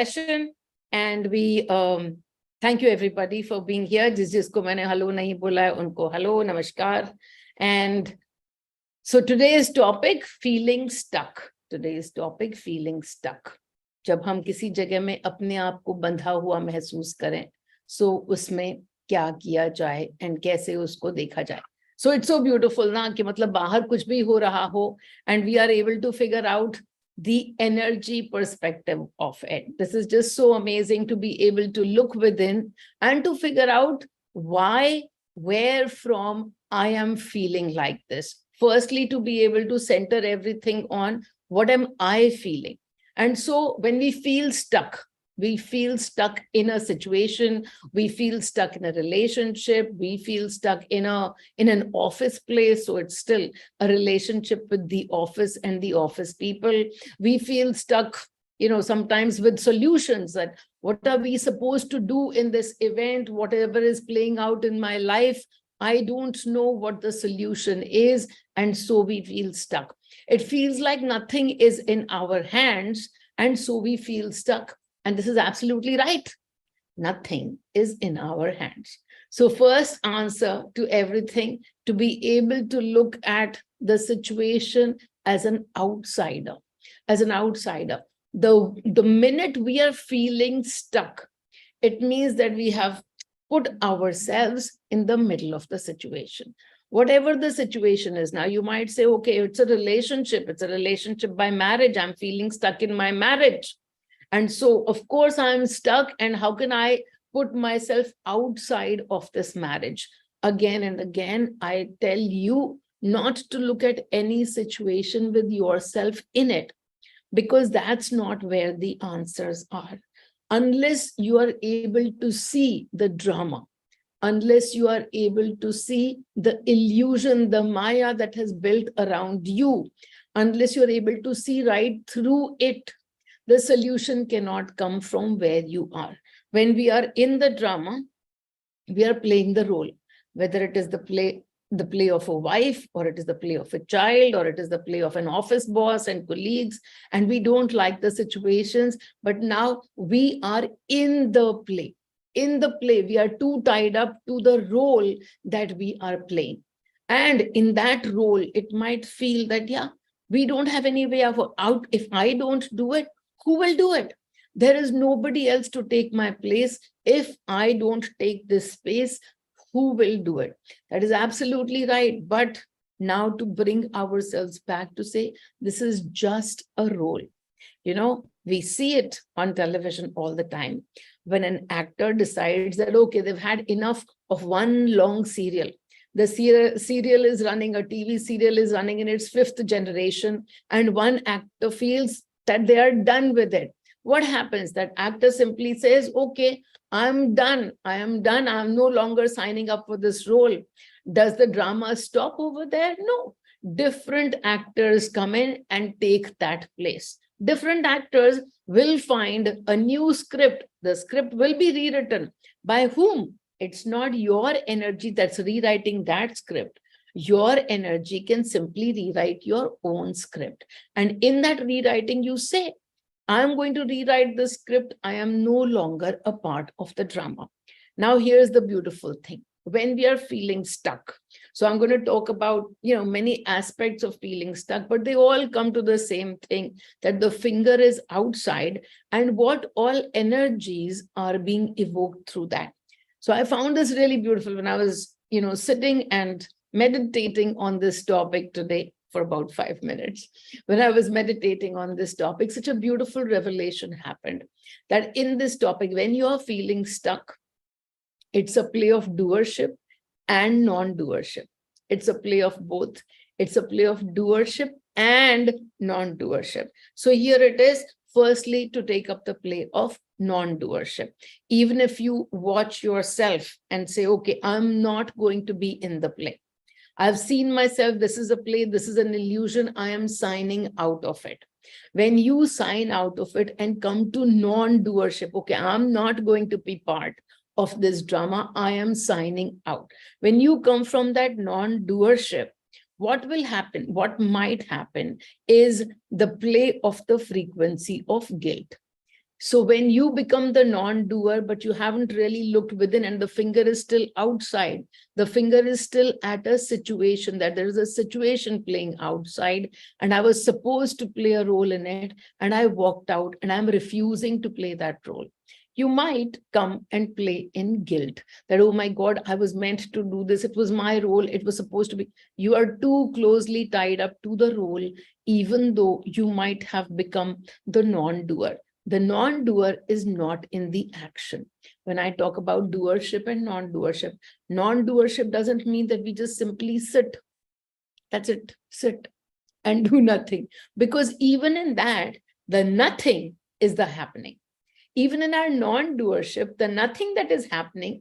session, and we thank you everybody for being here. Jisko maine hello nahi bola hai, unko hello, namaskar. And so today's topic, feeling stuck. Today's topic, feeling stuck. जब हम किसी जगह में अपने आप को बंधा हुआ महसूस करें, so उसमें क्या किया जाए and कैसे उसको देखा जाए. So it's so beautiful ना कि मतलब बाहर कुछ भी हो रहा हो and we are able to figure out the energy perspective of it. This is just so amazing to be able to look within and to figure out why, where from I am feeling like this. Firstly, to be able to center everything on what am I feeling. And so when we feel stuck in a situation, we feel stuck in a relationship, we feel stuck in an office place. So it's still a relationship with the office and the office people. We feel stuck, sometimes with solutions that what are we supposed to do in this event, whatever is playing out in my life, I don't know what the solution is. And so we feel stuck. It feels like nothing is in our hands. And so we feel stuck. And this is absolutely right. Nothing is in our hands. So first answer to everything, to be able to look at the situation as an outsider, The minute we are feeling stuck, it means that we have put ourselves in the middle of the situation. Whatever the situation is now, you might say, okay, it's a relationship by marriage. I'm feeling stuck in my marriage. And so, of course, I'm stuck. And how can I put myself outside of this marriage? Again and again, I tell you not to look at any situation with yourself in it, because that's not where the answers are. Unless you are able to see the drama, unless you are able to see the illusion, the Maya that has built around you, unless you're able to see right through it, the solution cannot come from where you are. When we are in the drama, we are playing the role, whether it is the play of a wife, or it is the play of a child, or it is the play of an office boss and colleagues, and we don't like the situations, but now we are in the play. In the play, we are too tied up to the role that we are playing. And in that role, it might feel that, yeah, we don't have any way out. If I don't do it, who will do it? There is nobody else to take my place. If I don't take this space, who will do it? That is absolutely right. But now to bring ourselves back to say, this is just a role. We see it on television all the time. When an actor decides that, okay, they've had enough of one long serial. The serial is running, a TV serial is running in its 5th generation, and one actor feels that they are done with it. What happens? That actor simply says, okay, I'm done. I am done. I'm no longer signing up for this role. Does the drama stop over there? No. Different actors come in and take that place. Different actors will find a new script. The script will be rewritten. By whom? It's not your energy that's rewriting that script. Your energy can simply rewrite your own script. And in that rewriting, you say, I'm going to rewrite the script. I am no longer a part of the drama. Now, here's the beautiful thing. When we are feeling stuck, so I'm going to talk about, many aspects of feeling stuck, but they all come to the same thing, that the finger is outside and what all energies are being evoked through that. So I found this really beautiful when I was, sitting and meditating on this topic today for about 5 minutes. When I was meditating on this topic, such a beautiful revelation happened that in this topic, when you are feeling stuck, it's a play of doership and non-doership. It's a play of both. It's a play of doership and non-doership. So here it is, firstly, to take up the play of non-doership. Even if you watch yourself and say, okay, I'm not going to be in the play. I've seen myself, this is a play, this is an illusion, I am signing out of it. When you sign out of it and come to non-doership, okay, I'm not going to be part of this drama, I am signing out. When you come from that non-doership, what will happen, what might happen is the play of the frequency of guilt. So when you become the non-doer, but you haven't really looked within and the finger is still outside, the finger is still at a situation, that there is a situation playing outside and I was supposed to play a role in it and I walked out and I'm refusing to play that role. You might come and play in guilt that, oh my God, I was meant to do this. It was my role. It was supposed to be. You are too closely tied up to the role, even though you might have become the non-doer. The non-doer is not in the action. When I talk about doership and non-doership, non-doership doesn't mean that we just simply sit. That's it, sit and do nothing. Because even in that, the nothing is the happening. Even in our non-doership, the nothing that is happening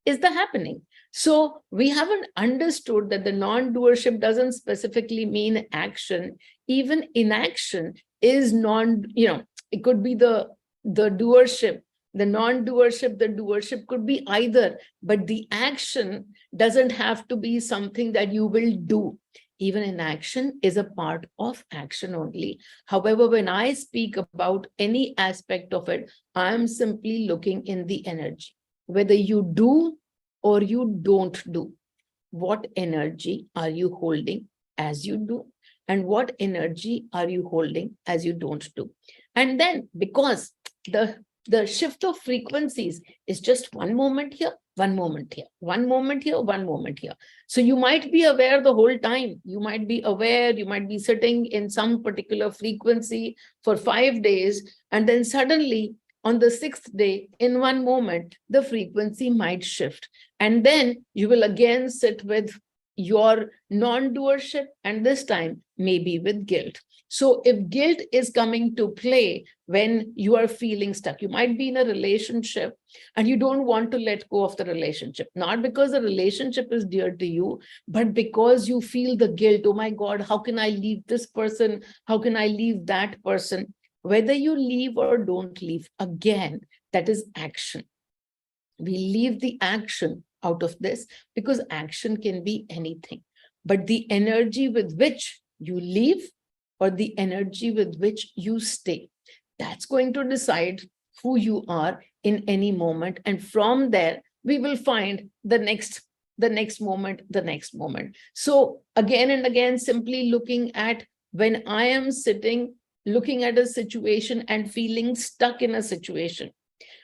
is the happening. So we haven't understood that the non-doership doesn't specifically mean action. Even inaction is it could be the doership, the non-doership, the doership could be either, but the action doesn't have to be something that you will do. Even inaction is a part of action only. However, when I speak about any aspect of it, I'm simply looking in the energy. Whether you do or you don't do, what energy are you holding as you do? And what energy are you holding as you don't do? And then, because the shift of frequencies is just one moment here, one moment here, one moment here, one moment here. So you might be aware the whole time. You might be aware, you might be sitting in some particular frequency for 5 days, and then suddenly on the 6th day, in one moment, the frequency might shift. And then you will again sit with your non-doership, and this time maybe with guilt. So if guilt is coming to play when you are feeling stuck, you might be in a relationship and you don't want to let go of the relationship, not because the relationship is dear to you, but because you feel the guilt. Oh my God, how can I leave this person? How can I leave that person? Whether you leave or don't leave, again, that is action. We leave the action out of this because action can be anything. But the energy with which you leave or the energy with which you stay, that's going to decide who you are in any moment. And from there, we will find the next moment, the next moment. So again and again, simply looking at when I am sitting, looking at a situation and feeling stuck in a situation.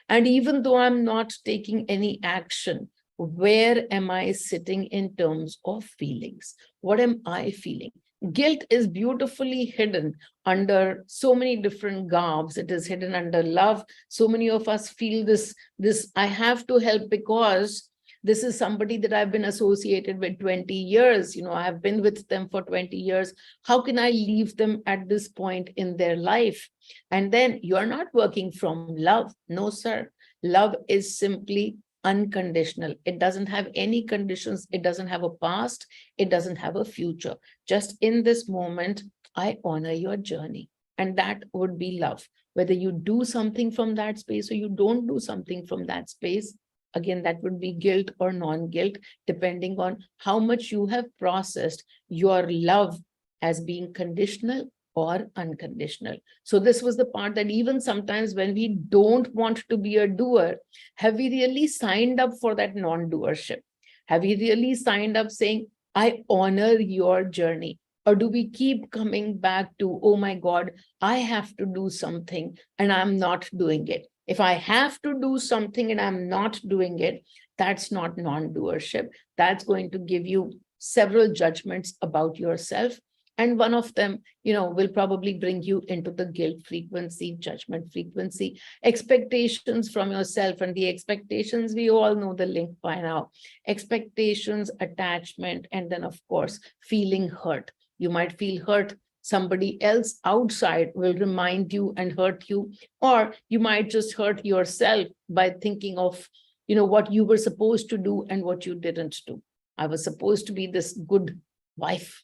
And even though I'm not taking any action, where am I sitting in terms of feelings? What am I feeling? Guilt is beautifully hidden under so many different garbs. It is hidden under love. So many of us feel this I have to help because this is somebody that I've been associated with 20 years. I have been with them for 20 years. How can I leave them at this point in their life? And then you are not working from love. No, sir. Love is simply unconditional. It doesn't have any conditions. It doesn't have a past. It doesn't have a future. Just in this moment, I honor your journey. And that would be love. Whether you do something from that space or you don't do something from that space, again, that would be guilt or non-guilt, depending on how much you have processed your love as being conditional or unconditional. So this was the part that even sometimes when we don't want to be a doer, have we really signed up for that non-doership? Have we really signed up saying, I honor your journey? Or do we keep coming back to, oh my God, I have to do something and I'm not doing it? If I have to do something and I'm not doing it, that's not non-doership. That's going to give you several judgments about yourself. And one of them, will probably bring you into the guilt frequency, judgment frequency, expectations from yourself. And the expectations, we all know the link by now. Expectations, attachment, and then, of course, feeling hurt. You might feel hurt. Somebody else outside will remind you and hurt you, or you might just hurt yourself by thinking of, what you were supposed to do and what you didn't do. I was supposed to be this good wife,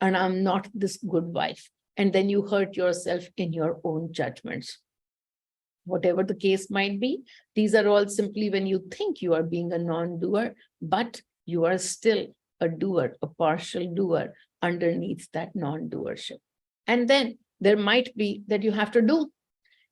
and I'm not this good wife. And then you hurt yourself in your own judgments. Whatever the case might be, these are all simply when you think you are being a non-doer, but you are still a doer, a partial doer underneath that non-doership. And then there might be that you have to do.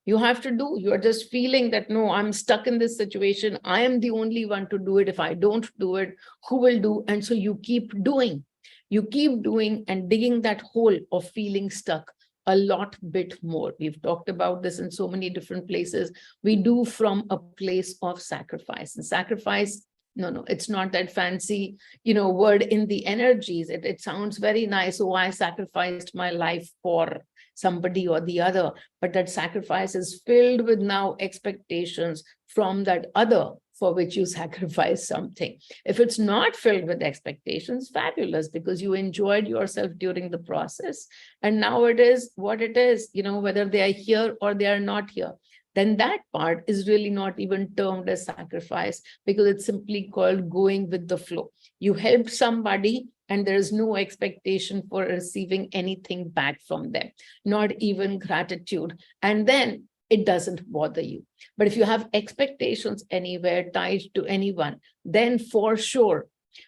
You have to do. You are just feeling that, no, I'm stuck in this situation. I am the only one to do it. If I don't do it, who will do? And so you keep doing. You keep doing and digging that hole of feeling stuck a lot bit more. We've talked about this in so many different places. We do from a place of sacrifice. And sacrifice, no, it's not that fancy, word in the energies. It sounds very nice. Oh, I sacrificed my life for somebody or the other, but that sacrifice is filled with now expectations from that other for which you sacrifice something. If it's not filled with expectations, fabulous, because you enjoyed yourself during the process. And now it is what it is, whether they are here or they are not here. Then that part is really not even termed as sacrifice, because it's simply called going with the flow. You helped somebody and there is no expectation for receiving anything back from them, not even gratitude. And then it doesn't bother you. But if you have expectations anywhere tied to anyone, then for sure,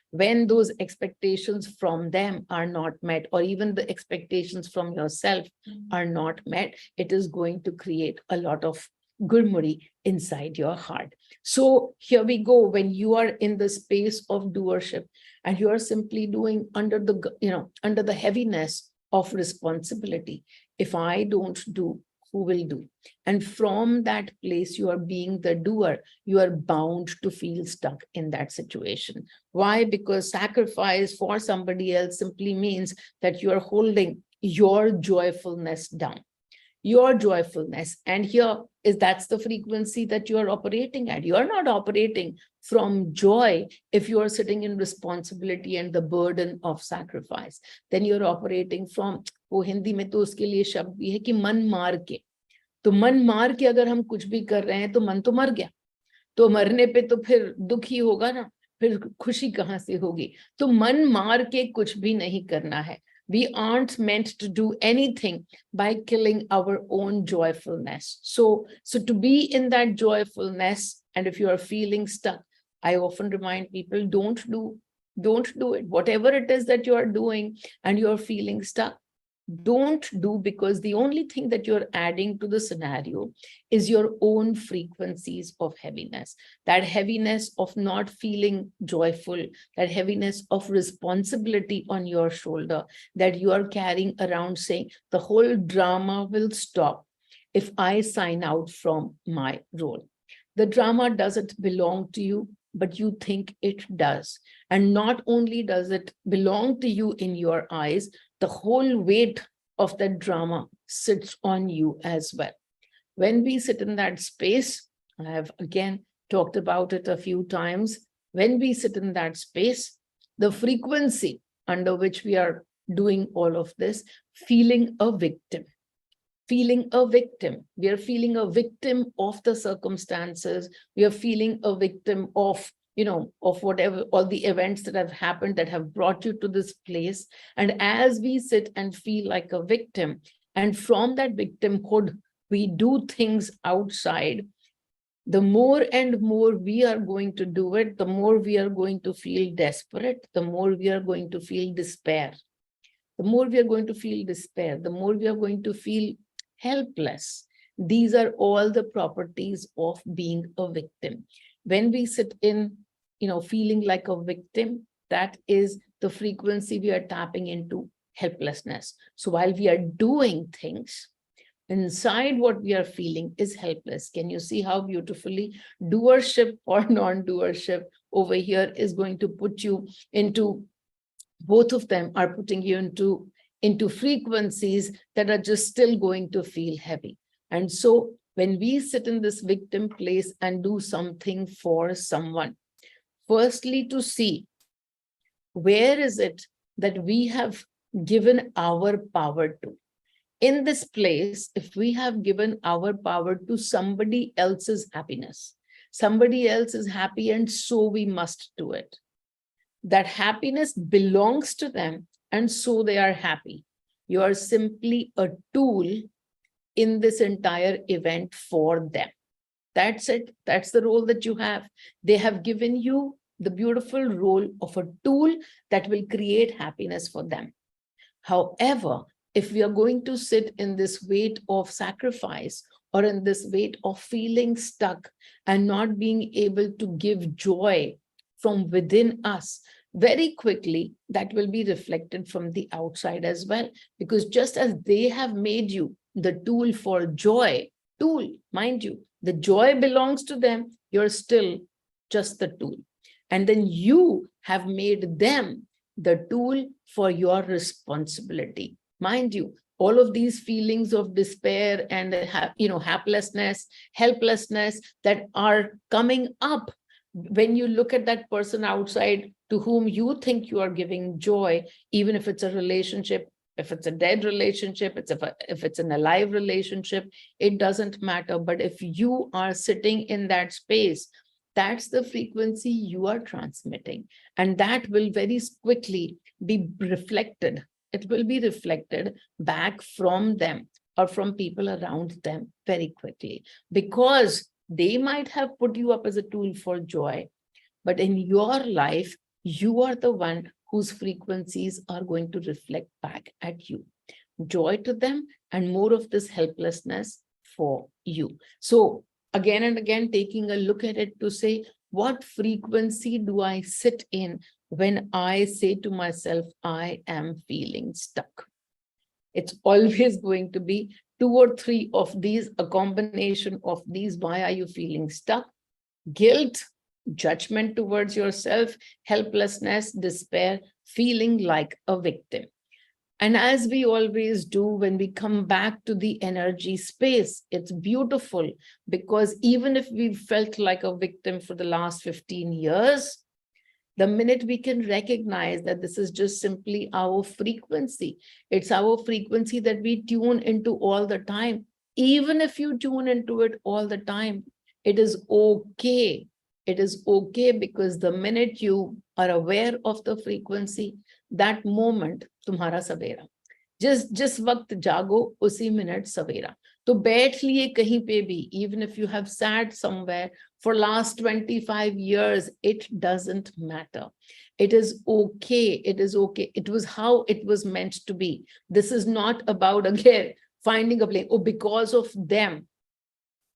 when those expectations from them are not met, or even the expectations from yourself are not met, it is going to create a lot of gurmuri inside your heart. So here we go. When you are in the space of doership and you are simply doing under the heaviness of responsibility, if I don't do, who will do? And from that place, you are being the doer, you are bound to feel stuck in that situation. Why? Because sacrifice for somebody else simply means that you are holding your joyfulness down. Your joyfulness. And that's the frequency that you are operating at. You are not operating from joy if you are sitting in responsibility and the burden of sacrifice. Then you're operating from, वो हिंदी में तो उसके लिए शब्द भी है कि मन मार के. तो मन मार के अगर हम कुछ भी कर रहे हैं तो मन तो मर गया. तो मरने पे तो फिर दुख ही होगा ना, फिर खुशी कहाँ से होगी? तो मन मार के कुछ भी नहीं करना है. We aren't meant to do anything by killing our own joyfulness. So to be in that joyfulness, and if you are feeling stuck, I often remind people, don't do it. Whatever it is that you are doing and you're feeling stuck, don't do, because the only thing that you're adding to the scenario is your own frequencies of heaviness. That heaviness of not feeling joyful, that heaviness of responsibility on your shoulder that you are carrying around, saying the whole drama will stop if I sign out from my role. The drama doesn't belong to you, but you think it does. And not only does it belong to you in your eyes, the whole weight of that drama sits on you as well. When we sit in that space, I have again talked about it a few times, when we sit in that space, the frequency under which we are doing all of this, feeling a victim. Feeling a victim. We are feeling a victim of the circumstances. We are feeling a victim of whatever, all the events that have happened that have brought you to this place. And as we sit and feel like a victim, and from that victimhood, we do things outside, the more and more we are going to do it, the more we are going to feel desperate, the more we are going to feel despair. The more we are going to feel despair, the more we are going to feel helpless. These are all the properties of being a victim. When we sit in, feeling like a victim, that is the frequency we are tapping into helplessness. So while we are doing things, inside what we are feeling is helpless. Can you see how beautifully doership or non-doership over here is going to put you into, both of them are putting you into frequencies that are just still going to feel heavy. And so when we sit in this victim place and do something for someone, firstly to see where is it that we have given our power to. In this place, if we have given our power to somebody else's happiness, somebody else is happy and so we must do it. That happiness belongs to them and so they are happy. You are simply a tool in this entire event for them. That's it. That's the role that you have. They have given you the beautiful role of a tool that will create happiness for them. However, if we are going to sit in this weight of sacrifice or in this weight of feeling stuck and not being able to give joy from within us, very quickly that will be reflected from the outside as well. Because just as they have made you the tool for joy, tool, mind you, the joy belongs to them, you're still just the tool. And then you have made them the tool for your responsibility. Mind you, all of these feelings of despair and helplessness that are coming up when you look at that person outside to whom you think you are giving joy, even if it's a relationship, if it's a dead relationship, if it's an alive relationship, it doesn't matter. But if you are sitting in that space, that's the frequency you are transmitting. And that will very quickly be reflected. It will be reflected back from them or from people around them very quickly, because they might have put you up as a tool for joy, but in your life, you are the one whose frequencies are going to reflect back at you. Joy to them and more of this helplessness for you. So again and again, taking a look at it to say, what frequency do I sit in when I say to myself, I am feeling stuck? It's always going to be 2 or 3 of these, a combination of these. Why are you feeling stuck? Guilt, judgment towards yourself, helplessness, despair, feeling like a victim. And as we always do, when we come back to the energy space, it's beautiful, because even if we've felt like a victim for the last 15 years, the minute we can recognize that this is just simply our frequency, it's our frequency that we tune into all the time. Even if you tune into it all the time, it is okay. It is okay, because the minute you are aware of the frequency, that moment, तुम्हारा सवेरा, जिस वक्त जागो उसी minute सवेरा. तो बैठ लिए कहीं पे भी, even if you have sat somewhere for last 25 years, it doesn't matter. It is okay. It is okay. It was how it was meant to be. This is not about, again, finding a blame. Oh, because of them,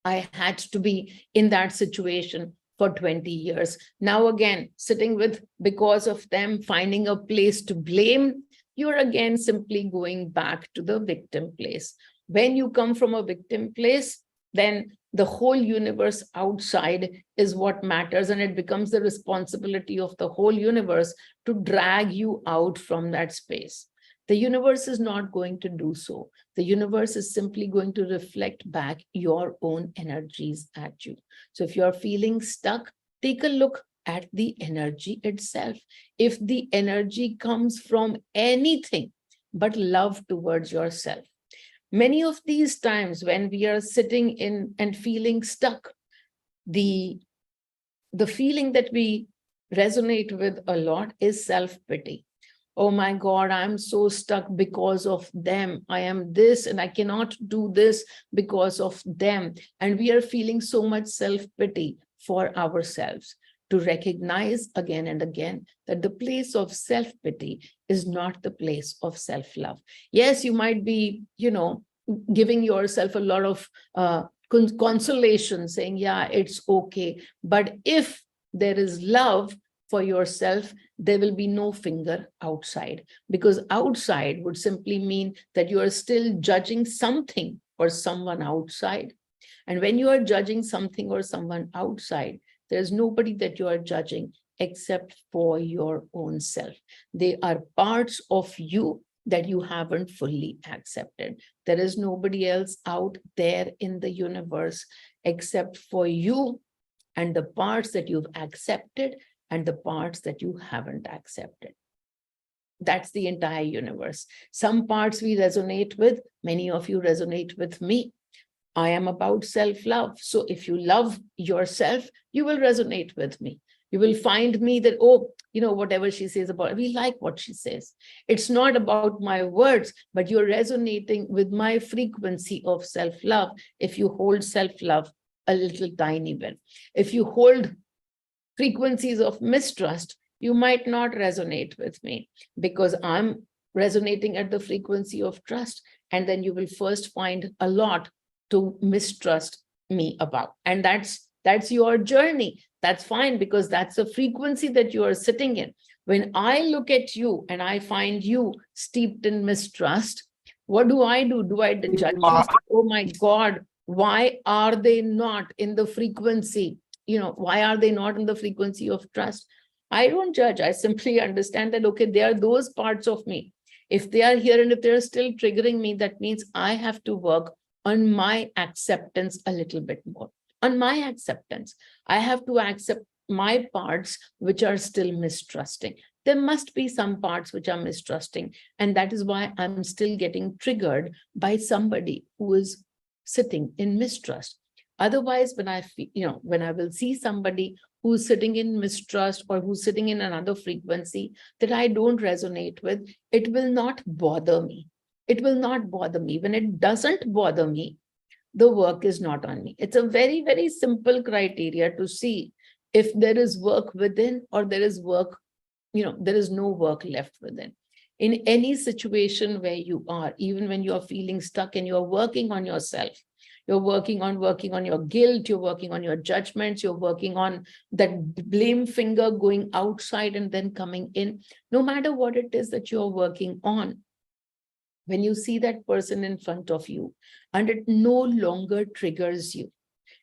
I had to be in that situation for 20 years. Now, again, sitting with because of them, finding a place to blame, you're again simply going back to the victim place. When you come from a victim place, then the whole universe outside is what matters, and it becomes the responsibility of the whole universe to drag you out from that space. The universe is not going to do so. The universe is simply going to reflect back your own energies at you. So if you're feeling stuck, take a look at the energy itself. If the energy comes from anything but love towards yourself, many of these times when we are sitting in and feeling stuck, the feeling that we resonate with a lot is self-pity. Oh my God, I'm so stuck because of them. I am this and I cannot do this because of them. And we are feeling so much self-pity for ourselves. To recognize again and again that the place of self-pity is not the place of self-love. Yes, you might be, giving yourself a lot of consolation, saying, yeah, it's okay. But if there is love for yourself, there will be no finger outside, because outside would simply mean that you are still judging something or someone outside. And when you are judging something or someone outside, there's nobody that you are judging except for your own self. They are parts of you that you haven't fully accepted. There is nobody else out there in the universe except for you and the parts that you've accepted and the parts that you haven't accepted. That's the entire universe. Some parts we resonate with, many of you resonate with me. I am about self-love. So if you love yourself, you will resonate with me. You will find me that, oh, whatever she says about it, we like what she says. It's not about my words, but you're resonating with my frequency of self-love. If you hold self-love a little tiny bit, if you hold frequencies of mistrust, you might not resonate with me, because I'm resonating at the frequency of trust. And then you will first find a lot to mistrust me about. And that's your journey. That's fine, because that's the frequency that you are sitting in. When I look at you and I find you steeped in mistrust, what do I do? Do I judge you? Oh my God, why are they not in the frequency? Why are they not in the frequency of trust? I don't judge. I simply understand that, okay, they are those parts of me. If they are here and if they're still triggering me, that means I have to work on my acceptance a little bit more. On my acceptance, I have to accept my parts which are still mistrusting. There must be some parts which are mistrusting, and that is why I'm still getting triggered by somebody who is sitting in mistrust. Otherwise, when I feel, when I will see somebody who's sitting in mistrust or who's sitting in another frequency that I don't resonate with, it will not bother me. It will not bother me. When it doesn't bother me, the work is not on me. It's a very, very simple criteria to see if there is work within or there is work, there is no work left within. In any situation where you are, even when you are feeling stuck and you're working on yourself, you're working on your guilt, you're working on your judgments, you're working on that blame finger going outside and then coming in. No matter what it is that you're working on, when you see that person in front of you and it no longer triggers you,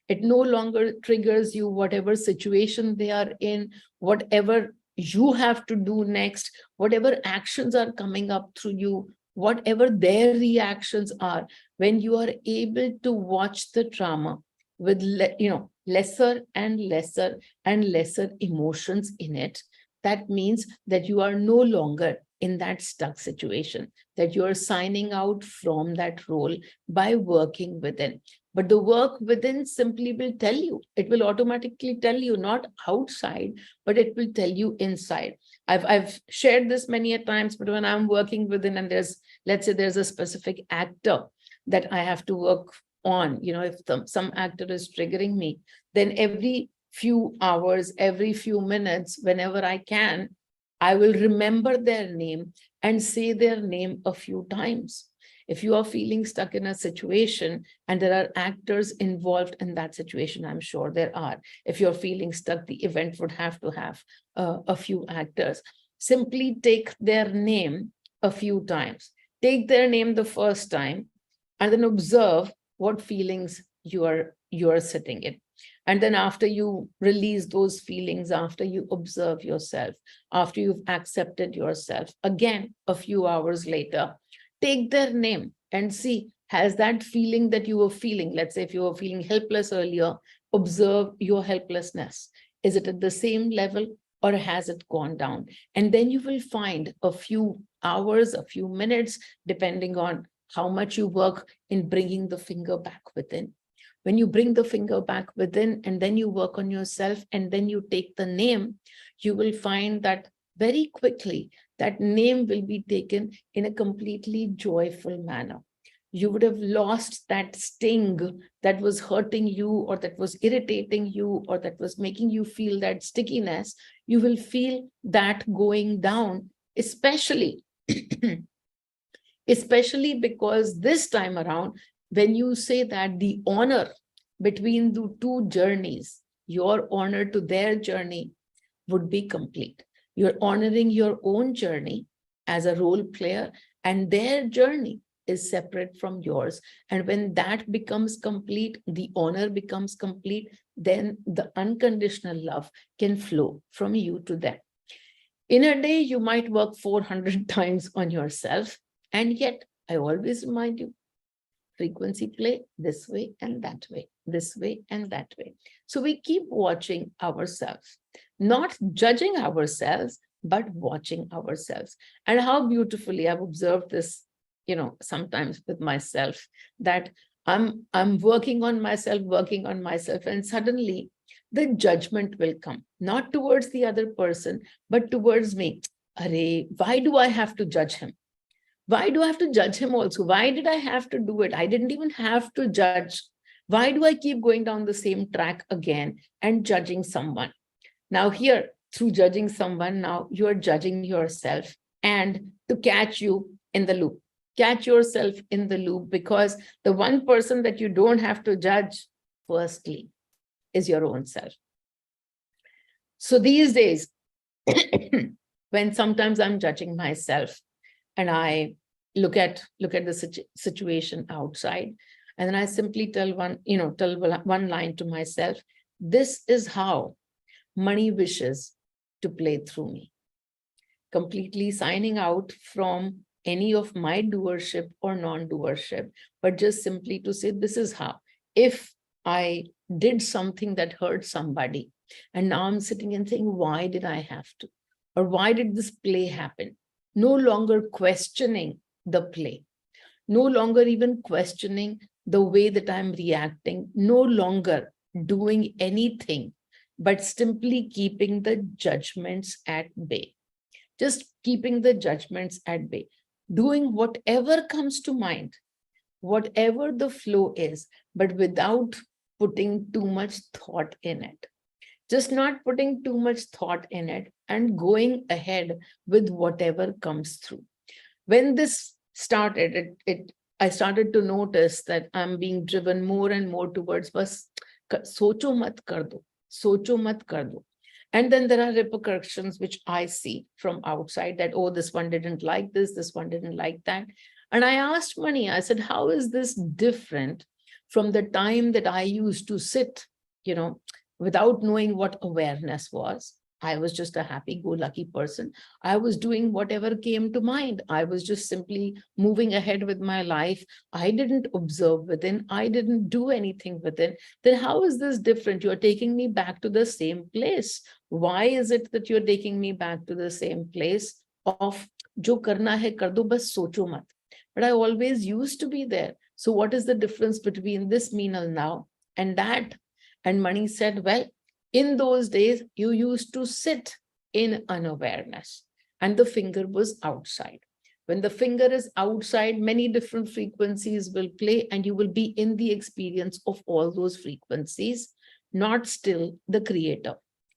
it no longer triggers you, whatever situation they are in, whatever you have to do next, whatever actions are coming up through you, whatever their reactions are, when you are able to watch the trauma with lesser and lesser and lesser emotions in it, that means that you are no longer in that stuck situation, that you are signing out from that role by working within. But the work within simply will tell you, it will automatically tell you, not outside, but it will tell you inside. I've shared this many a times, but when I'm working within and let's say there's a specific actor that I have to work on, if some actor is triggering me, then every few hours, every few minutes, whenever I can, I will remember their name and say their name a few times. If you are feeling stuck in a situation and there are actors involved in that situation, I'm sure there are. If you're feeling stuck, the event would have to have a few actors. Simply take their name a few times. Take their name the first time and then observe what feelings you are sitting in. And then after you release those feelings, after you observe yourself, after you've accepted yourself, again, a few hours later, take their name and see, has that feeling that you were feeling, let's say if you were feeling helpless earlier, observe your helplessness. Is it at the same level or has it gone down? And then you will find a few hours, a few minutes, depending on how much you work in bringing the finger back within. When you bring the finger back within and then you work on yourself and then you take the name, you will find that very quickly that name will be taken in a completely joyful manner. You would have lost that sting that was hurting you or that was irritating you or that was making you feel that stickiness. You will feel that going down, especially because this time around, when you say that the honor between the two journeys, your honor to their journey would be complete. You're honoring your own journey as a role player, and their journey is separate from yours. And when that becomes complete, the honor becomes complete, then the unconditional love can flow from you to them. In a day, you might work 400 times on yourself, and yet I always remind you, frequency play this way and that way, this way and that way. So we keep watching ourselves, not judging ourselves, but watching ourselves. And how beautifully I've observed this, sometimes with myself, that I'm working on myself, and suddenly the judgment will come, not towards the other person, but towards me. Arey, why do I have to judge him? Why do I have to judge him also? Why did I have to do it? I didn't even have to judge. Why do I keep going down the same track again and judging someone? Now here, through judging someone, now you're judging yourself and to catch you in the loop. Catch yourself in the loop, because the one person that you don't have to judge, firstly, is your own self. So these days, when sometimes I'm judging myself and I look at the situation outside, and then I simply tell one line to myself, this is how money wishes to play through me. Completely signing out from any of my doership or non-doership, but just simply to say, this is how. If I did something that hurt somebody, and now I'm sitting and saying, why did I have to? Or why did this play happen? No longer questioning the play, no longer even questioning the way that I'm reacting, no longer doing anything, but simply keeping the judgments at bay. Just keeping the judgments at bay, doing whatever comes to mind, whatever the flow is, but without putting too much thought in it. Just not putting too much thought in it and going ahead with whatever comes through. When this started, I started to notice that I'm being driven more and more towards bas socho mat kar do, socho mat kar do. And then there are repercussions which I see from outside that, oh, this one didn't like this one didn't like that. And I asked Mani, I said, how is this different from the time that I used to sit, without knowing what awareness was? I was just a happy-go-lucky person. I was doing whatever came to mind. I was just simply moving ahead with my life. I didn't observe within. I didn't do anything within. Then how is this different? You're taking me back to the same place. Why is it that you're taking me back to the same place of jo karna hai kar do, bas socho mat? But I always used to be there. So what is the difference between this Meenal now and that? And Mani said, well, in those days, you used to sit in unawareness and the finger was outside. When the finger is outside, many different frequencies will play and you will be in the experience of all those frequencies, not still the creator.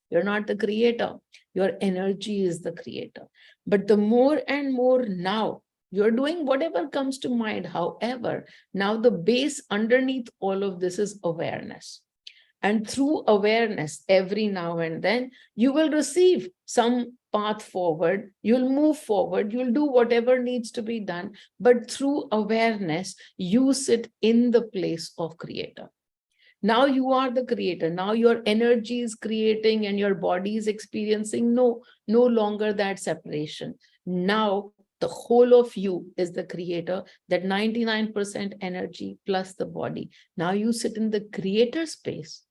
You're not the creator. Your energy is the creator. But the more and more now, you're doing whatever comes to mind. However, now the base underneath all of this is awareness. And through awareness, every now and then, you will receive some path forward, you'll move forward, you'll do whatever needs to be done. But through awareness, you sit in the place of creator. Now you are the creator. Now your energy is creating and your body is experiencing no longer that separation. Now the whole of you is the creator, that 99% energy plus the body. Now you sit in the creator space.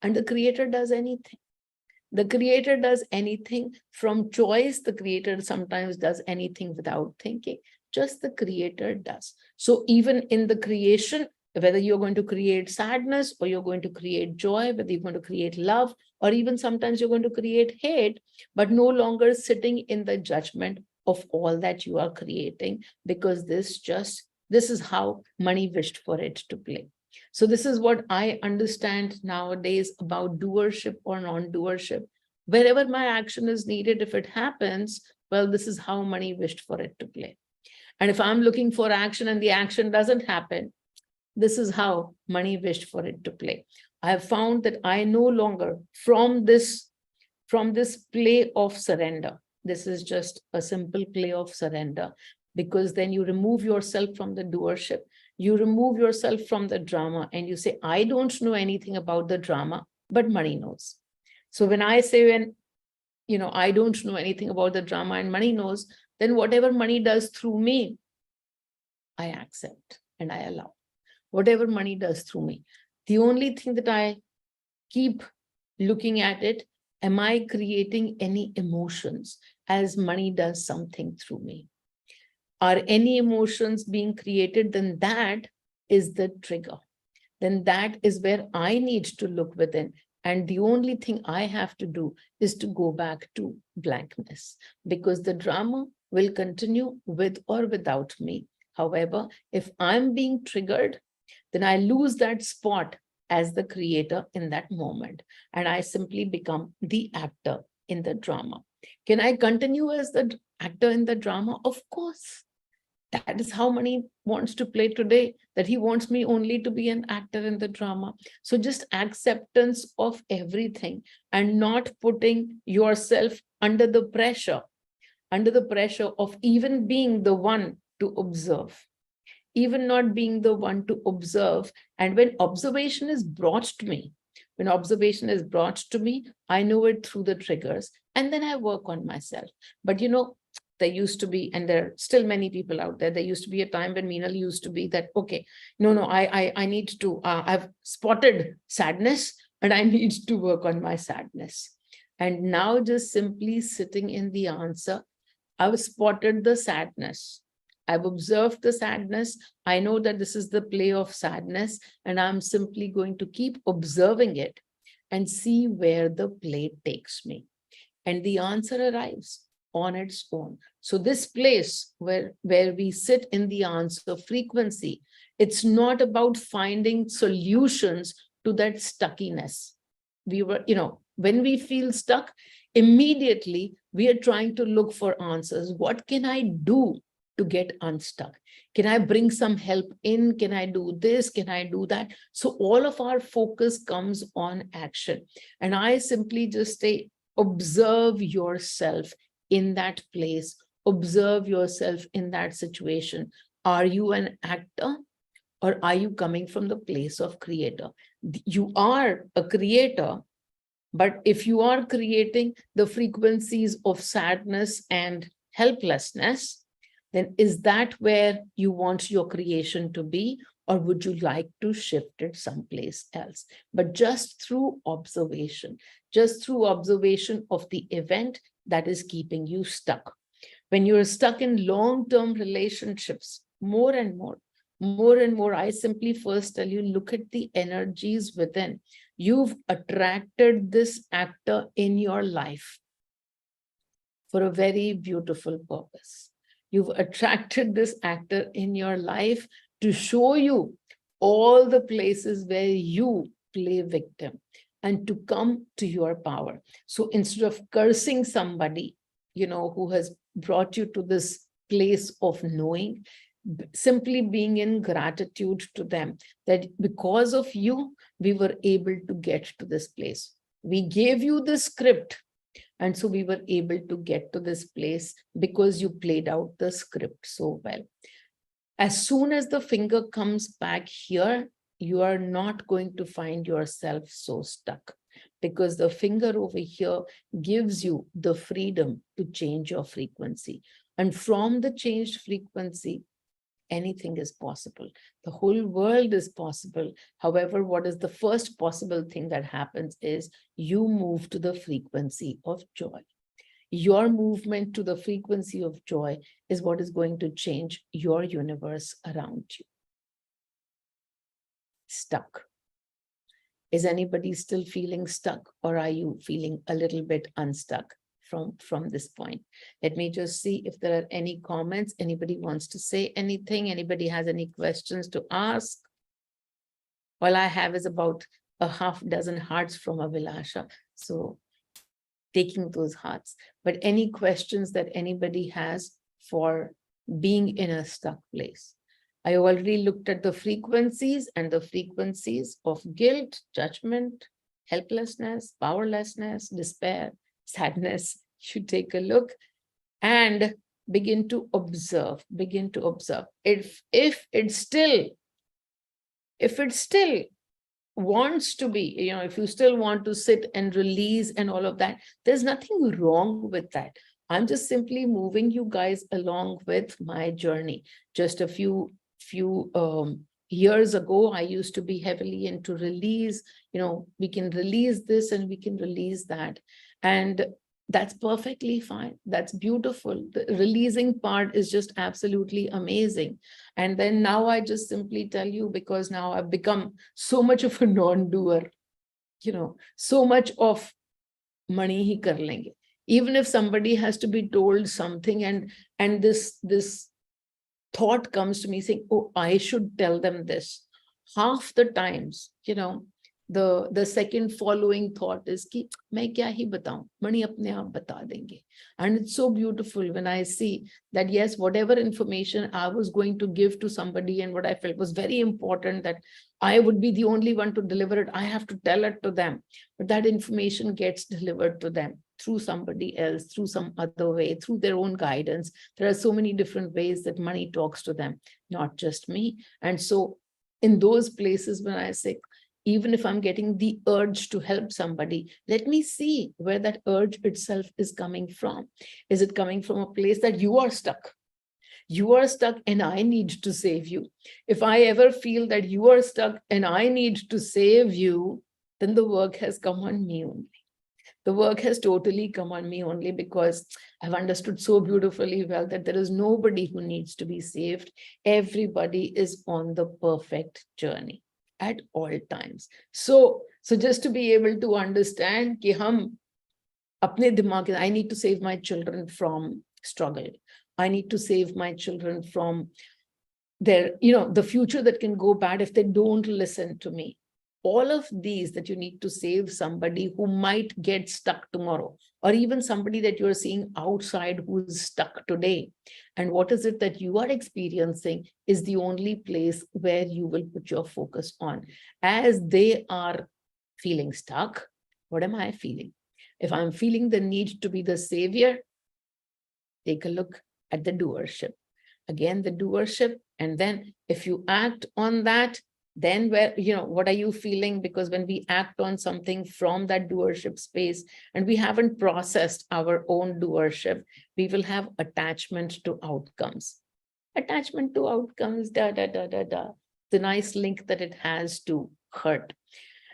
And the creator does anything. The creator does anything from choice. The creator sometimes does anything without thinking. Just the creator does. So even in the creation, whether you're going to create sadness or you're going to create joy, whether you're going to create love, or even sometimes you're going to create hate, but no longer sitting in the judgment of all that you are creating, because this is how money wished for it to play. So this is what I understand nowadays about doership or non-doership. Wherever my action is needed, if it happens, well, this is how money wished for it to play. And if I'm looking for action and the action doesn't happen, this is how money wished for it to play. I have found that I no longer, from this play of surrender, this is just a simple play of surrender, because then you remove yourself from the doership. You remove yourself from the drama and you say, I don't know anything about the drama, but money knows. So when I say, I don't know anything about the drama and money knows, then whatever money does through me, I accept and I allow. Whatever money does through me. The only thing that I keep looking at it, am I creating any emotions as money does something through me? Are any emotions being created? Then that is the trigger. Then that is where I need to look within. And the only thing I have to do is to go back to blankness, because the drama will continue with or without me. However, if I'm being triggered, then I lose that spot as the creator in that moment. And I simply become the actor in the drama. Can I continue as the actor in the drama? Of course. That is how Mani wants to play today, that he wants me only to be an actor in the drama. So just acceptance of everything and not putting yourself under the pressure of even being the one to observe, even not being the one to observe. And when observation is brought to me, I know it through the triggers, and then I work on myself. But there used to be, and there are still many people out there, there used to be a time when Meenal used to be that, okay, no, I need to, I've spotted sadness and I need to work on my sadness. And now just simply sitting in the answer, I've spotted the sadness. I've observed the sadness. I know that this is the play of sadness, and I'm simply going to keep observing it and see where the play takes me. And the answer arrives on its own. So this place where we sit in the answer frequency, it's not about finding solutions to that stuckiness. When we feel stuck, immediately we are trying to look for answers. What can I do to get unstuck? Can I bring some help in? Can I do this? Can I do that? So all of our focus comes on action. And I simply just say, observe yourself in that place. Observe yourself in that situation. Are you an actor, or are you coming from the place of creator? You are a creator, but if you are creating the frequencies of sadness and helplessness, then is that where you want your creation to be, or would you like to shift it someplace else? But just through observation of the event that is keeping you stuck. When you're stuck in long-term relationships, more and more, I simply first tell you, look at the energies within. You've attracted this actor in your life for a very beautiful purpose. You've attracted this actor in your life to show you all the places where you play victim and to come to your power. So instead of cursing somebody, who has brought you to this place of knowing, simply being in gratitude to them, that because of you, we were able to get to this place. We gave you the script, and so we were able to get to this place because you played out the script so well. As soon as the finger comes back here, you are not going to find yourself so stuck, because the finger over here gives you the freedom to change your frequency. And from the changed frequency, anything is possible. The whole world is possible. However, what is the first possible thing that happens is you move to the frequency of joy. Your movement to the frequency of joy is what is going to change your universe around you. Stuck. Is anybody still feeling stuck, or are you feeling a little bit unstuck from this point? Let me just see if there are any comments. Anybody wants to say anything? Anybody has any questions to ask? All I have is about a half dozen hearts from Abhilasha. So taking those hearts. But any questions that anybody has for being in a stuck place? I already looked at the frequencies, and the frequencies of guilt, judgment, helplessness, powerlessness, despair, sadness. You take a look and begin to observe. If it still wants to be, if you still want to sit and release and all of that, there's nothing wrong with that. I'm just simply moving you guys along with my journey. Just a few years ago, I used to be heavily into release. We can release this and we can release that. And that's perfectly fine. That's beautiful. The releasing part is just absolutely amazing. And then now I just simply tell you, because now I've become so much of a non-doer, so much of money hi kar lenge. Even if somebody has to be told something and this thought comes to me saying, oh, I should tell them this. Half the times, the second following thought is कि मैं क्या ही बताऊं, मणि अपने आप बता देंगे. And it's so beautiful when I see that, yes, whatever information I was going to give to somebody and what I felt was very important, that I would be the only one to deliver it. I have to tell it to them, but that information gets delivered to them through somebody else, through some other way, through their own guidance. There are so many different ways that money talks to them, not just me. And so in those places when I say, even if I'm getting the urge to help somebody, let me see where that urge itself is coming from. Is it coming from a place that you are stuck? You are stuck and I need to save you. If I ever feel that you are stuck and I need to save you, then the work has come on me only. The work has totally come on me only because I've understood so beautifully well that there is nobody who needs to be saved. Everybody is on the perfect journey at all times. So just to be able to understand कि हम अपने दिमाग, I need to save my children from struggle. I need to save my children from their, the future that can go bad if they don't listen to me. All of these that you need to save somebody who might get stuck tomorrow, or even somebody that you're seeing outside who's stuck today. And what is it that you are experiencing is the only place where you will put your focus on. As they are feeling stuck, what am I feeling? If I'm feeling the need to be the savior, take a look at the doership. Again, the doership. And then if you act on that, then where, what are you feeling? Because when we act on something from that doership space and we haven't processed our own doership, we will have attachment to outcomes. Attachment to outcomes, the nice link that it has to hurt.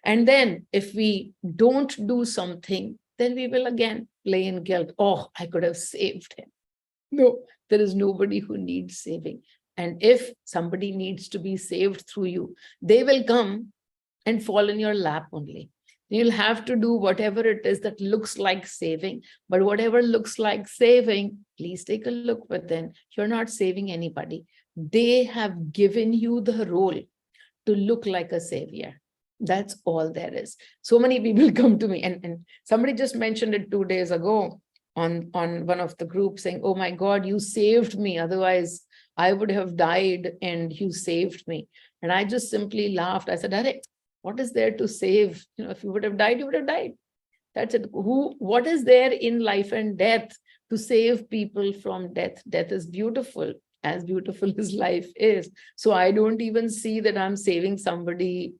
And then if we don't do something, then we will again play in guilt. Oh, I could have saved him. No, there is nobody who needs saving. And if somebody needs to be saved through you, they will come and fall in your lap only. You'll have to do whatever it is that looks like saving, but whatever looks like saving, please take a look within. You're not saving anybody. They have given you the role to look like a savior. That's all there is. So many people come to me, and somebody just mentioned it 2 days ago on one of the groups saying, oh my God, you saved me. Otherwise, I would have died and you saved me. And I just simply laughed. I said, Arey, what is there to save? If you would have died, you would have died. That's it. What is there in life and death to save people from death? Death is beautiful as life is. So I don't even see that I'm saving somebody,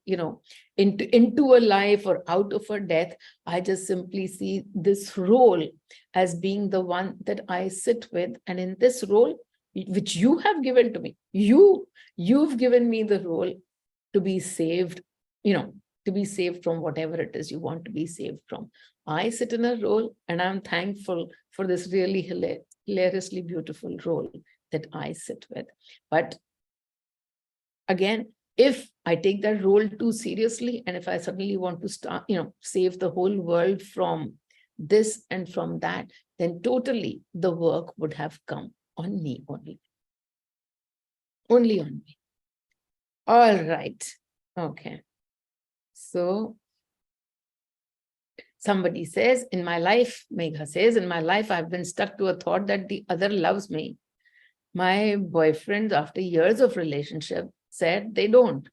into a life or out of a death. I just simply see this role as being the one that I sit with. And in this role, which you have given to me, you've given me the role to be saved, to be saved from whatever it is you want to be saved from. I sit in a role and I'm thankful for this really hilariously beautiful role that I sit with. But again, if I take that role too seriously, and if I suddenly want to start, save the whole world from this and from that, then totally the work would have come on me only. Only on me. All right. Okay. So somebody says, in my life, Megha says, in my life, I've been stuck to a thought that the other loves me. My boyfriend, after years of relationship, said they don't.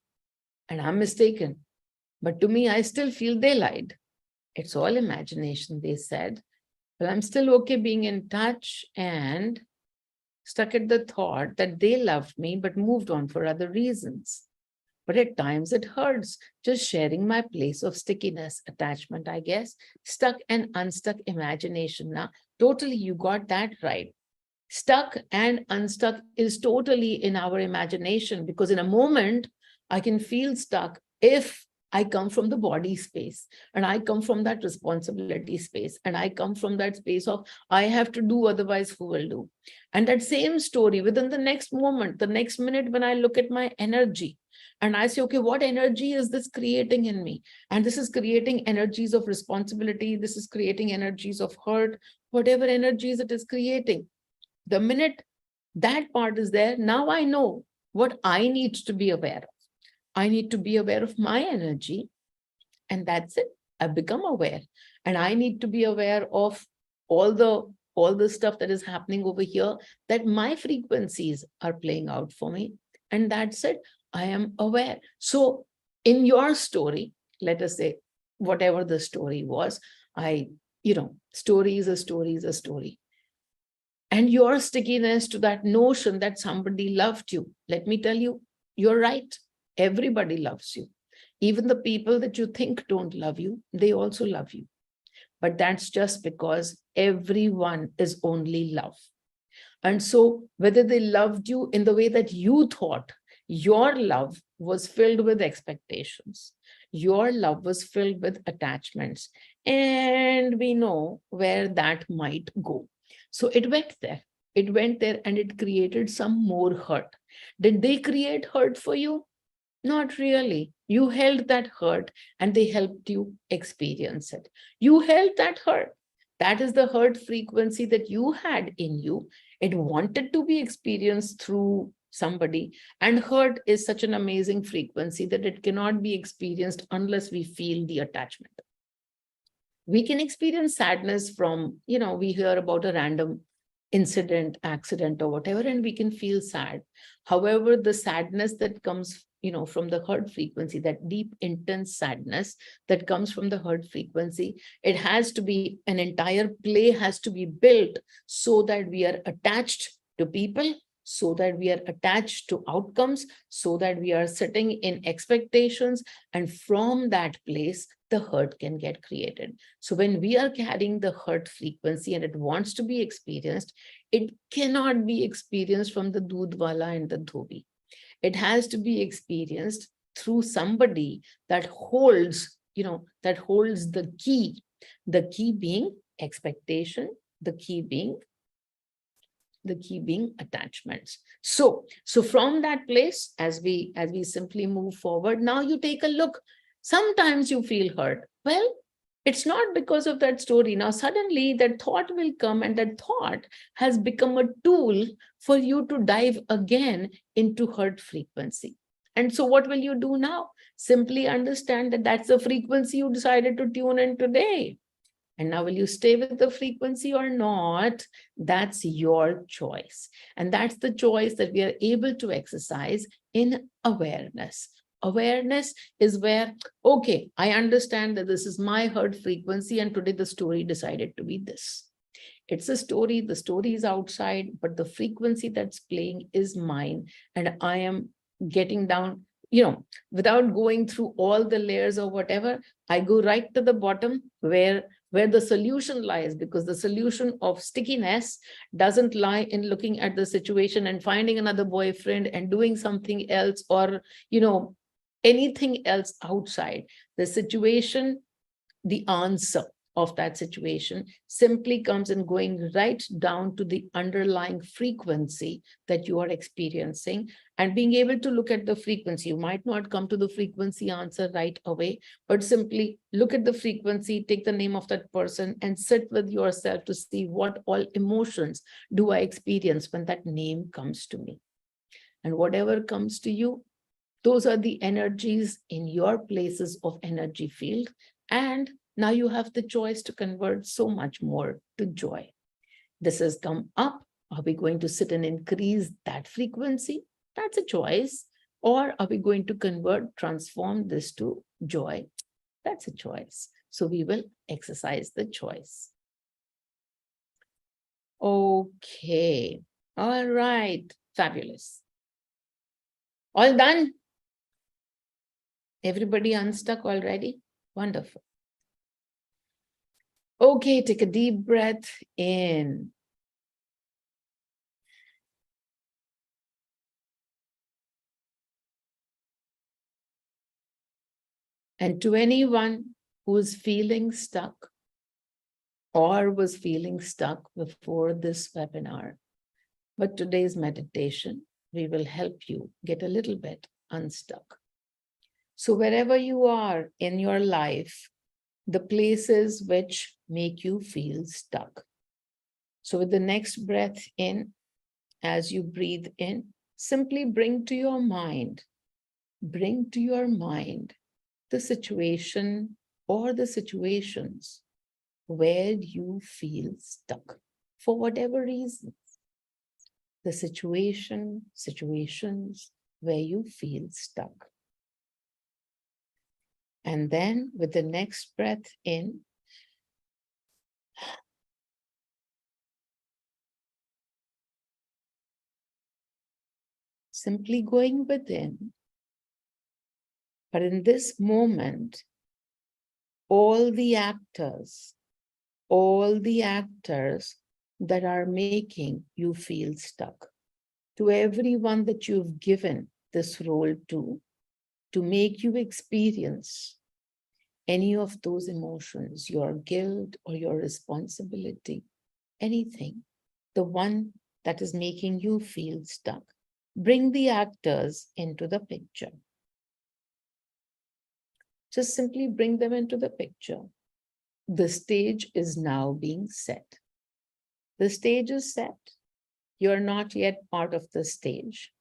And I'm mistaken. But to me, I still feel they lied. It's all imagination, they said. But I'm still okay being in touch and stuck at the thought that they loved me, but moved on for other reasons. But at times it hurts just sharing my place of stickiness, attachment, I guess. Stuck and unstuck imagination. Now, totally, you got that right. Stuck and unstuck is totally in our imagination, because in a moment, I can feel stuck if I come from the body space and I come from that responsibility space and I come from that space of I have to do, otherwise who will do? And that same story within the next moment, the next minute, when I look at my energy and I say, okay, what energy is this creating in me? And this is creating energies of responsibility. This is creating energies of hurt, whatever energies it is creating. The minute that part is there, now I know what I need to be aware of. I need to be aware of my energy and that's it. I've become aware, and I need to be aware of all the stuff that is happening over here, that my frequencies are playing out for me, and that's it. I am aware. So in your story, let us say, whatever the story was, story is a story is a story. And your stickiness to that notion that somebody loved you, let me tell you, you're right. Everybody loves you. Even the people that you think don't love you, they also love you. But that's just because everyone is only love. And so whether they loved you in the way that you thought, your love was filled with expectations. Your love was filled with attachments. And we know where that might go. So it went there. It went there and it created some more hurt. Did they create hurt for you? Not really. You held that hurt and they helped you experience it. You held that hurt. That is the hurt frequency that you had in you. It wanted to be experienced through somebody. And hurt is such an amazing frequency that it cannot be experienced unless we feel the attachment. We can experience sadness from, we hear about a random incident, accident, or whatever, and we can feel sad. However, the sadness that comes, from the hurt frequency, that deep, intense sadness that comes from the hurt frequency, it has to be, an entire play has to be built so that we are attached to people, so that we are attached to outcomes, so that we are sitting in expectations, and from that place, the hurt can get created. So when we are carrying the hurt frequency and it wants to be experienced, it cannot be experienced from the dudwala and the dhobi. It has to be experienced through somebody that holds, that holds the key being expectation, the key being attachments. So from that place, as we simply move forward, now you take a look. Sometimes you feel hurt. Well, it's not because of that story. Now, suddenly that thought will come, and that thought has become a tool for you to dive again into hurt frequency. And so what will you do now? Simply understand that that's the frequency you decided to tune in today. And now, will you stay with the frequency or not? That's your choice. And that's the choice that we are able to exercise in awareness. Awareness is where, okay, I understand that this is my hurt frequency, and today the story decided to be this. It's a story, the story is outside, but the frequency that's playing is mine. And I am getting down, without going through all the layers or whatever, I go right to the bottom where the solution lies, because the solution of stickiness doesn't lie in looking at the situation and finding another boyfriend and doing something else, or, anything else outside. The situation, the answer of that situation simply comes in going right down to the underlying frequency that you are experiencing, and being able to look at the frequency. You might not come to the frequency answer right away, but simply look at the frequency, take the name of that person, and sit with yourself to see what all emotions do I experience when that name comes to me. And whatever comes to you, those are the energies in your places of energy field. And now you have the choice to convert so much more to joy. This has come up. Are we going to sit and increase that frequency? That's a choice. Or are we going to convert, transform this to joy? That's a choice. So we will exercise the choice. Okay. All right. Fabulous. All done? Everybody unstuck already? Wonderful. Okay, take a deep breath in. And to anyone who is feeling stuck or was feeling stuck before this webinar, but today's meditation, we will help you get a little bit unstuck. So wherever you are in your life, the places which make you feel stuck. So with the next breath in, as you breathe in, simply bring to your mind the situation or the situations where you feel stuck for whatever reason. The situations where you feel stuck. And then with the next breath in, simply going within. But in this moment, all the actors that are making you feel stuck, to everyone that you've given this role to make you experience any of those emotions, your guilt or your responsibility, anything, the one that is making you feel stuck. Bring the actors into the picture. Just simply bring them into the picture. The stage is now being set. The stage is set. You're not yet part of the stage.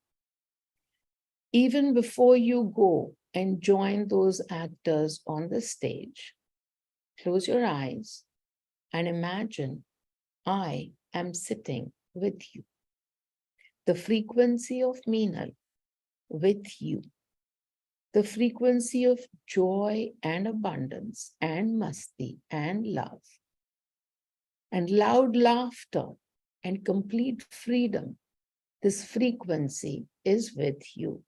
Even before you go and join those actors on the stage, close your eyes and imagine I am sitting with you. The frequency of Meenal with you. The frequency of joy and abundance and masti and love and loud laughter and complete freedom. This frequency is with you.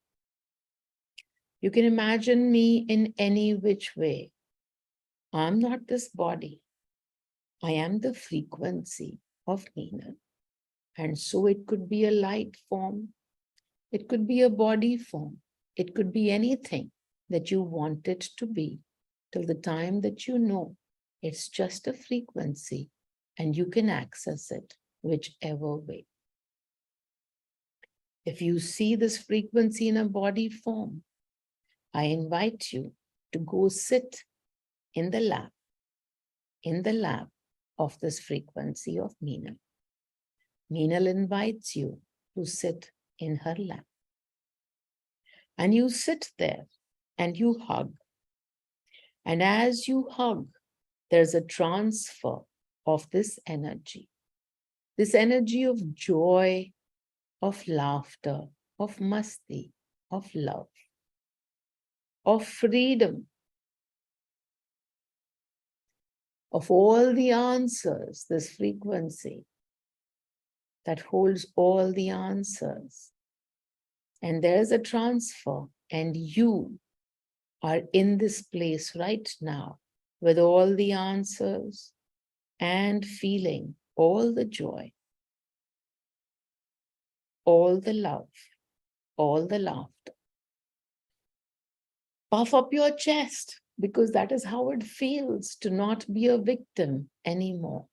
You can imagine me in any which way. I'm not this body. I am the frequency of Meenal. And so it could be a light form. It could be a body form. It could be anything that you want it to be till the time that you know it's just a frequency and you can access it whichever way. If you see this frequency in a body form, I invite you to go sit in the lap of this frequency of Meenal. Meenal invites you to sit in her lap. And you sit there and you hug. And as you hug, there's a transfer of this energy of joy, of laughter, of masti, of love, of freedom, of all the answers, this frequency that holds all the answers. And there's a transfer, and you are in this place right now with all the answers and feeling all the joy, all the love, all the laughter. Puff up your chest, because that is how it feels to not be a victim anymore.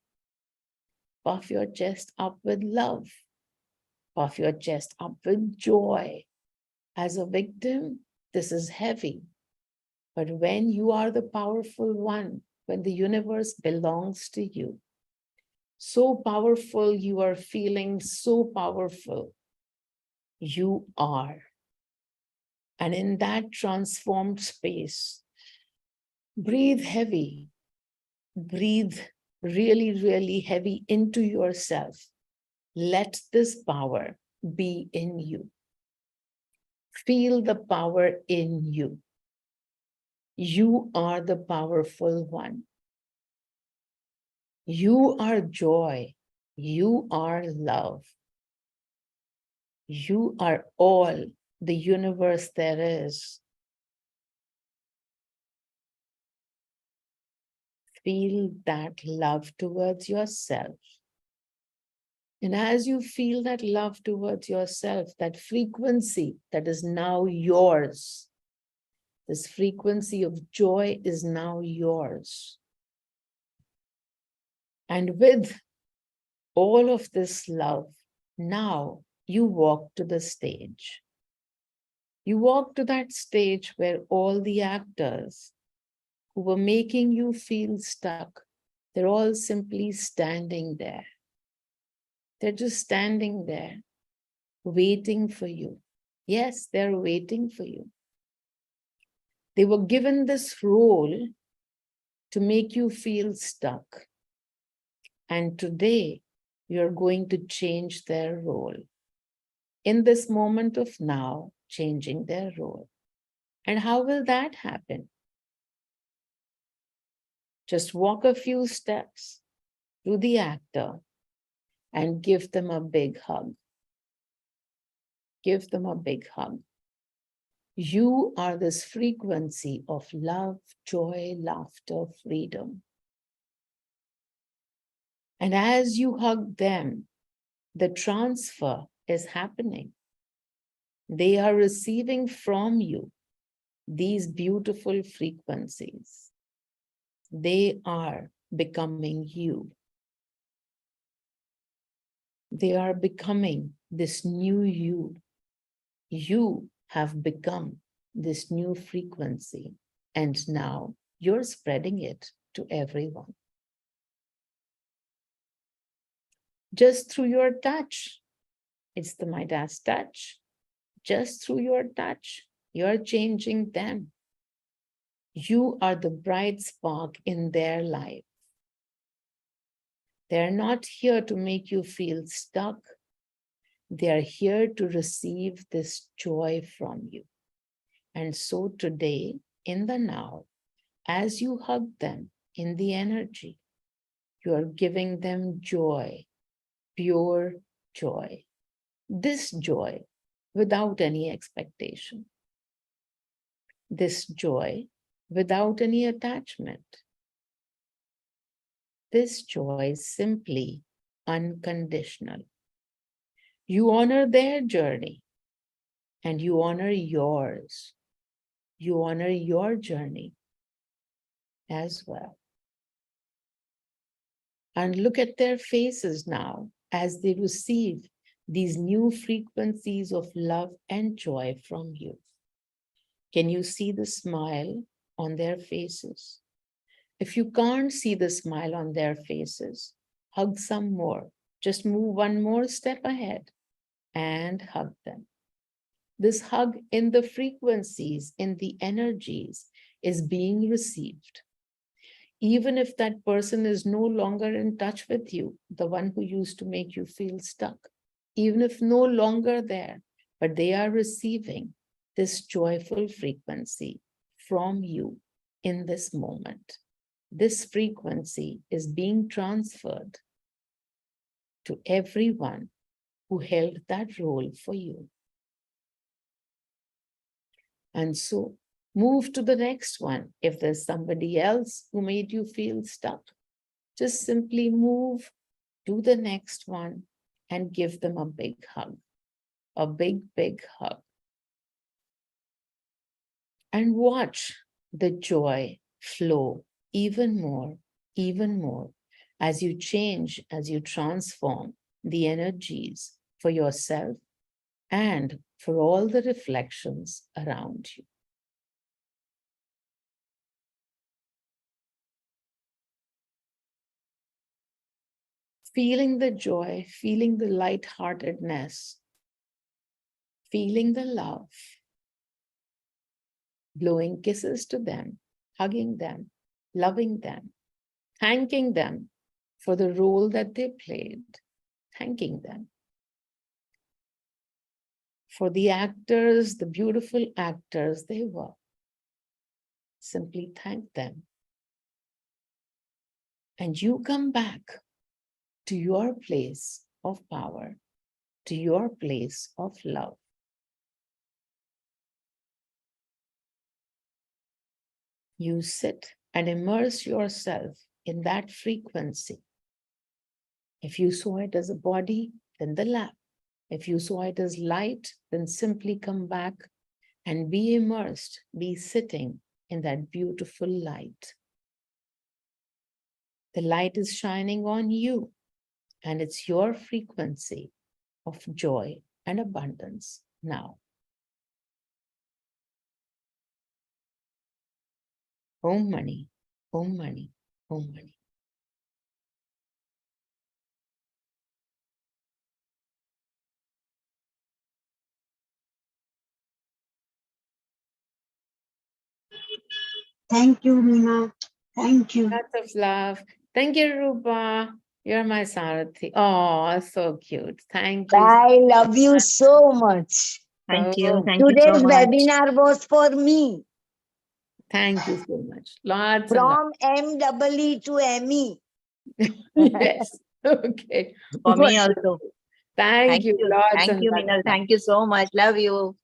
Puff your chest up with love. Puff your chest up with joy. As a victim, this is heavy. But when you are the powerful one, when the universe belongs to you, so powerful, you are feeling so powerful, you are. And in that transformed space, breathe heavy, breathe really, really heavy into yourself. Let this power be in you. Feel the power in you. You are the powerful one. You are joy. You are love. You are all the universe there is. Feel that love towards yourself. And as you feel that love towards yourself, that frequency that is now yours, this frequency of joy is now yours. And with all of this love, now you walk to the stage. You walk to that stage where all the actors who were making you feel stuck, they're all simply standing there. They're just standing there, waiting for you. Yes, they're waiting for you. They were given this role to make you feel stuck. And today, you're going to change their role. In this moment of now, changing their role. And how will that happen? Just walk a few steps to the actor and give them a big hug. Give them a big hug. You are this frequency of love, joy, laughter, freedom. And as you hug them, the transfer is happening. They are receiving from you these beautiful frequencies. They are becoming you. They are becoming this new you. You have become this new frequency, and now you're spreading it to everyone. Just through your touch. It's the Midas touch. Just through your touch, you're changing them. You are the bright spark in their life. They're not here to make you feel stuck. They are here to receive this joy from you. And so today, in the now, as you hug them in the energy, you are giving them joy, pure joy. This joy without any expectation. This joy without any attachment. This joy is simply unconditional. You honor their journey and you honor yours. You honor your journey as well. And look at their faces now as they receive these new frequencies of love and joy from you. Can you see the smile on their faces? If you can't see the smile on their faces, hug some more. Just move one more step ahead and hug them. This hug in the frequencies, in the energies, is being received. Even if that person is no longer in touch with you, the one who used to make you feel stuck, even if no longer there, but they are receiving this joyful frequency from you in this moment. This frequency is being transferred to everyone who held that role for you. And so move to the next one. If there's somebody else who made you feel stuck, just simply move to the next one and give them a big hug, a big, big hug. And watch the joy flow even more as you change, as you transform the energies for yourself and for all the reflections around you. Feeling the joy, feeling the lightheartedness, feeling the love, blowing kisses to them, hugging them, loving them, thanking them for the role that they played, thanking them for the actors, the beautiful actors they were. Simply thank them. And you come back to your place of power, to your place of love. You sit and immerse yourself in that frequency. If you saw it as a body, then the lap. If you saw it as light, then simply come back and be immersed, be sitting in that beautiful light. The light is shining on you, and it's your frequency of joy and abundance now. Om Mani, Om Mani, Om Mani. Thank you, Meena. Thank you. Lots of love. Thank you, Rupa. You're my Sarathi. Oh, so cute. Thank you. I love you so much. Thank So- you. Thank you so Today's much. webinar was for me. Thank you so much. Lots and lots. From MEE to ME. Yes. Okay. For me also. Thank you. Lots Thank and you, lots. Minal. Thank you so much. Love you.